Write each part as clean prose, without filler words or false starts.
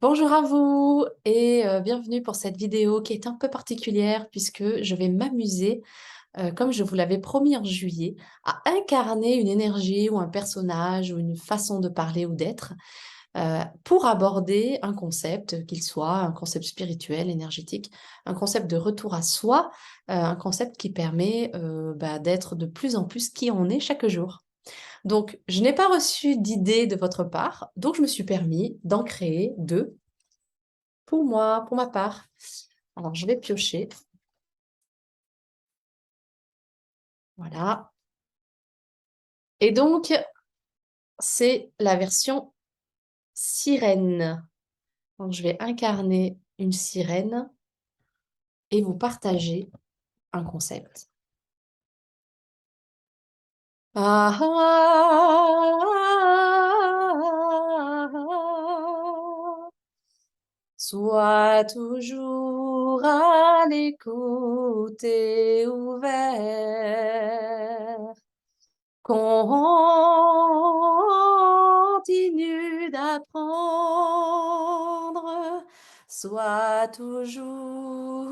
Bonjour à vous et bienvenue pour cette vidéo qui est un peu particulière puisque je vais m'amuser, comme je vous l'avais promis en juillet, à incarner une énergie ou un personnage ou une façon de parler ou d'être, pour aborder un concept, qu'il soit un concept spirituel, énergétique, un concept de retour à soi, un concept qui permet, d'être de plus en plus qui on est chaque jour. Donc je n'ai pas reçu d'idées de votre part, donc je me suis permis d'en créer 2 pour moi, pour ma part. Alors, je vais piocher. Voilà. Et donc, c'est la version sirène. Donc, je vais incarner une sirène et vous partager un concept. Ah, ah, ah, ah. Sois toujours à l'écoute et ouvert. Continue d'apprendre, sois toujours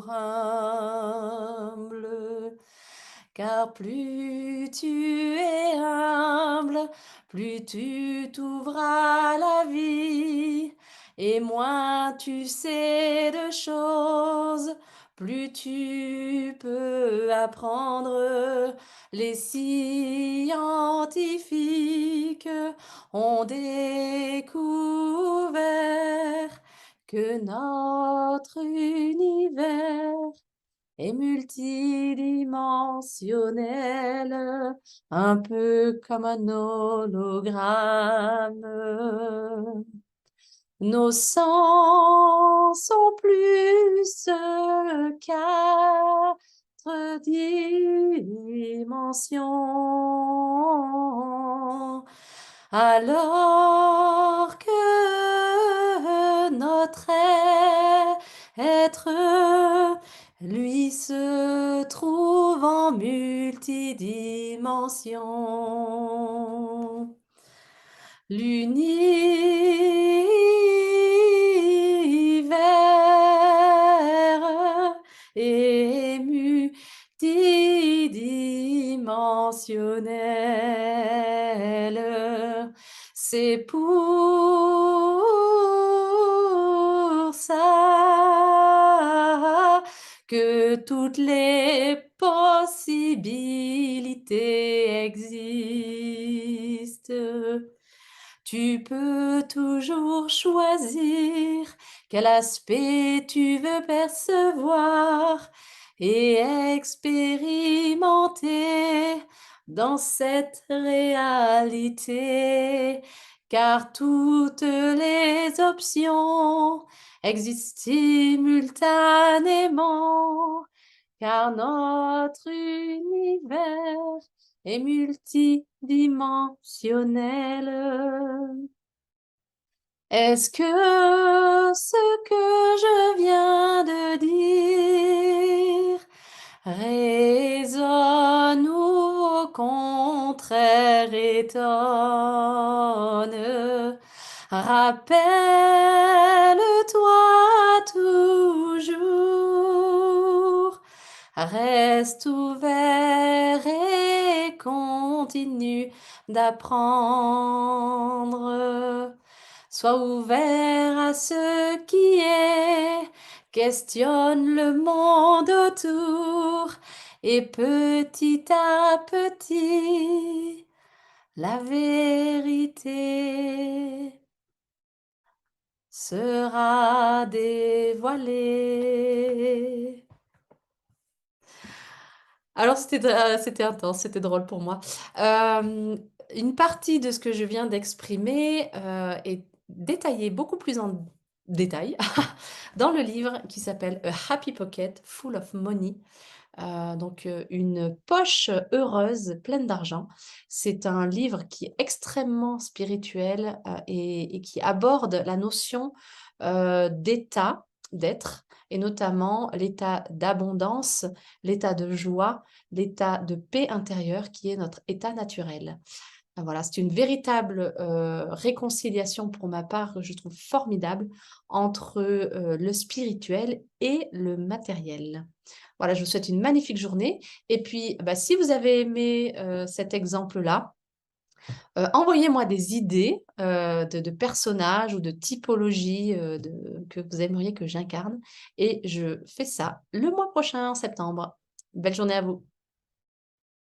humble, car plus tu es humble, plus tu t'ouvras à la vie, et moins tu sais de choses, plus tu peux apprendre. Les scientifiques ont découvert que notre univers est multidimensionnel, un peu comme un hologramme. Nos sens sont plus quatre dimensions, alors que notre être, lui, se trouve en multidimensions. L'univers est multidimensionnel. C'est pour ça que toutes les possibilités existent. Tu peux toujours choisir quel aspect tu veux percevoir et expérimenter dans cette réalité, car toutes les options existent simultanément, car notre univers est multidimensionnel. Est-ce que ce que je viens de dire résonne ou au contraire étonne? Rappelle-toi toujours, reste ouvert et continue d'apprendre. Sois ouvert à ce qui est, questionne le monde autour et petit à petit, la vérité sera dévoilée. Alors c'était intense, c'était drôle pour moi. Une partie de ce que je viens d'exprimer, est détaillée beaucoup plus en détail dans le livre qui s'appelle A Happy Pocket Full of Money. Une poche heureuse pleine d'argent. C'est un livre qui est extrêmement spirituel, et qui aborde la notion, d'état d'être et notamment l'état d'abondance, l'état de joie, l'état de paix intérieure qui est notre état naturel. Ah voilà, c'est une véritable, réconciliation pour ma part, je trouve formidable entre, le spirituel et le matériel. Voilà, je vous souhaite une magnifique journée et puis, bah, si vous avez aimé, cet exemple-là, envoyez-moi des idées, de personnages ou de typologies, que vous aimeriez que j'incarne et je fais ça le mois prochain, en septembre. Belle journée à vous.